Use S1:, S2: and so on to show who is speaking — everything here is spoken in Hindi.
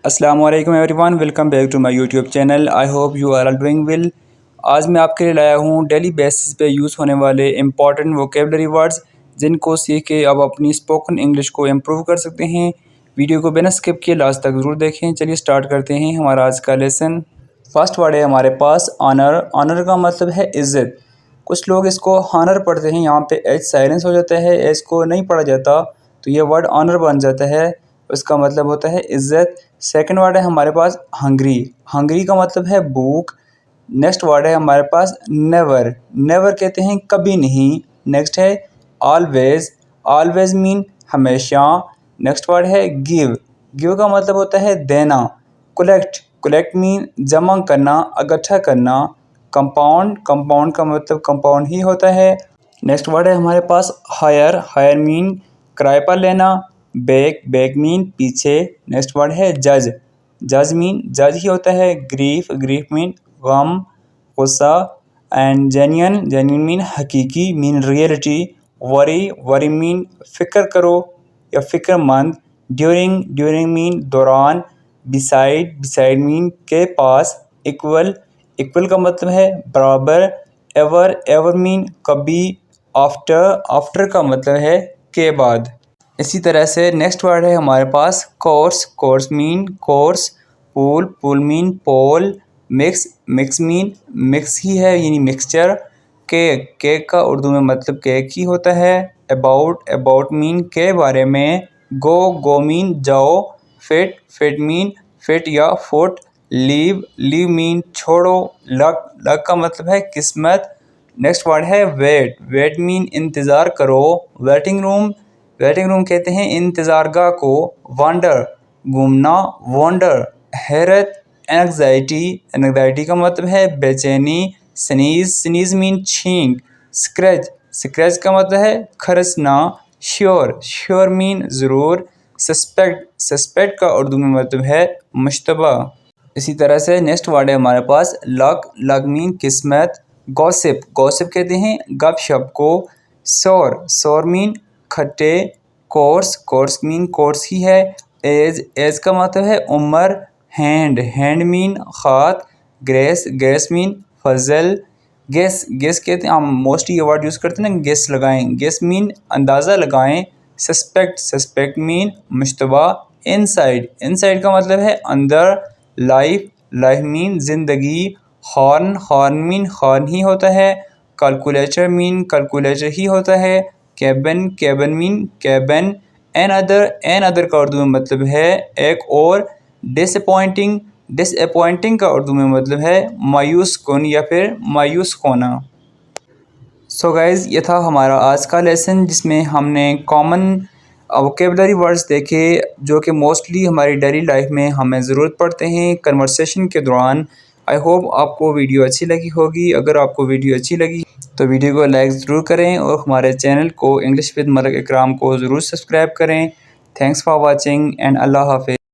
S1: अस्सलामुअलैकुम everyone, welcome back to my YouTube channel. I hope you are all doing well. आज मैं आपके लिए लाया हूँ डेली बेसिस पे यूज़ होने वाले इंपॉर्टेंट वोकेबलरी वर्ड्स, जिनको सीख के आप अपनी स्पोकन इंग्लिश को इम्प्रूव कर सकते हैं। वीडियो को बिना स्किप किए लास्ट तक ज़रूर देखें। चलिए स्टार्ट करते हैं हमारा आज का लेसन। फर्स्ट वर्ड है हमारे पास ऑनर। ऑनर का मतलब है इज़्ज़त। कुछ लोग इसको हॉनर पढ़ते हैं, यहाँ पे एच साइलेंस हो जाता है, एच को नहीं पढ़ा जाता तो ये वर्ड ऑनर बन जाता है। उसका मतलब होता है इज़्ज़त। सेकंड वर्ड है हमारे पास हंग्री। हंग्री का मतलब है भूख। नेक्स्ट वर्ड है हमारे पास नेवर। नेवर कहते हैं कभी नहीं। नेक्स्ट है ऑलवेज। ऑलवेज मीन हमेशा। नेक्स्ट वर्ड है गिव। गिव का मतलब होता है देना। कलेक्ट। कलेक्ट मीन जमा करना, इकट्ठा करना। कंपाउंड। कंपाउंड का मतलब कंपाउंड ही होता है। नेक्स्ट वर्ड है हमारे पास हायर। हायर मीन किराए पर लेना। बैक। बैक मीन पीछे। नेक्स्ट वर्ड है जज। जज मीन जज ही होता है। ग्रीफ। ग्रीफ मीन गम, गुस्सा। And genuine. जेन्युइन मीन हकीकी, mean reality. Worry. Worry mean फिक्र करो या फिक्रमंद। ड्यूरिंग। ड्यूरिंग मीन दौरान। बिसाइड। बिसाइड मीन के पास। इक्वल। इक्वल का मतलब है बराबर। एवर। एवर मीन कभी। आफ्टर। आफ्टर का मतलब है के बाद। इसी तरह से नेक्स्ट वर्ड है हमारे पास course. Course mean course. Pool. Pool mean pole. Mix. Mix mean mix ही है, यानी मिक्सचर। केक। केक का उर्दू में मतलब केक ही होता है। अबाउट। अबाउट मीन के बारे में। गो। गो मीन जाओ। फिट। फिट मीन फिट या फुट। लीव। लीव मीन छोड़ो। लक। लक का मतलब है किस्मत। नेक्स्ट वर्ड है वेट। वेट मीन इंतज़ार करो। Waiting room. वेटिंग रूम कहते हैं इंतज़ारगाह को। वंडर। घूमना। वंडर। हैरत। एंग्जाइटी। एंग्जाइटी का मतलब है बेचैनी। स्नीज। स्नीज मीन छींक। स्क्रैच। स्क्रैच का मतलब है खरचना। श्योर। श्योर मीन ज़रूर। सस्पेक्ट। सस्पेक्ट का उर्दू में मतलब है मुश्तबा। इसी तरह से नेक्स्ट वर्ड है हमारे पास लक। लक मीन किस्मत। गॉसिप। गॉसिप कहते हैं गपशप को। सोर। सोर मीन खट्टे। कोर्स। कोर्स मीन कोर्स ही है। एज। एज का मतलब है उम्र। हैंड। हैंड मीन हाथ। ग्रेस। ग्रेस मीन फजल। गेस। गेस कहते हैं, हम मोस्टली ये वर्ड यूज़ करते हैं ना, गेस लगाएं। गेस मीन अंदाज़ा लगाएं। सस्पेक्ट। सस्पेक्ट मीन मुश्तबा। इनसाइड। इनसाइड का मतलब है अंदर। लाइफ। लाइफ मीन ज़िंदगी। हॉर्न। हॉर्न मीन हॉर्न ही होता है। कैलकुलेटर मीन कैलकुलेटर ही होता है। Cabin. Cabin mean cabin. Another. Another का उर्दू में मतलब है एक और। डिसअपॉइंटिंग। डिसअपॉइंटिंग का उर्दू में मतलब है मायूस कौन या फिर मायूस होना। सो गाइज़, ये था हमारा आज का लेसन, जिसमें हमने कॉमन वोकेबलरी वर्ड्स देखे जो कि मोस्टली हमारी डेली लाइफ में हमें ज़रूरत पड़ते हैं कन्वर्सेशन के दौरान। आई होप आपको वीडियो अच्छी लगी होगी। अगर आपको वीडियो अच्छी लगी तो वीडियो को लाइक ज़रूर करें और हमारे चैनल को इंग्लिश विद मलक इकराम को ज़रूर सब्सक्राइब करें। थैंक्स फॉर वाचिंग एंड अल्लाह हाफ़िज़।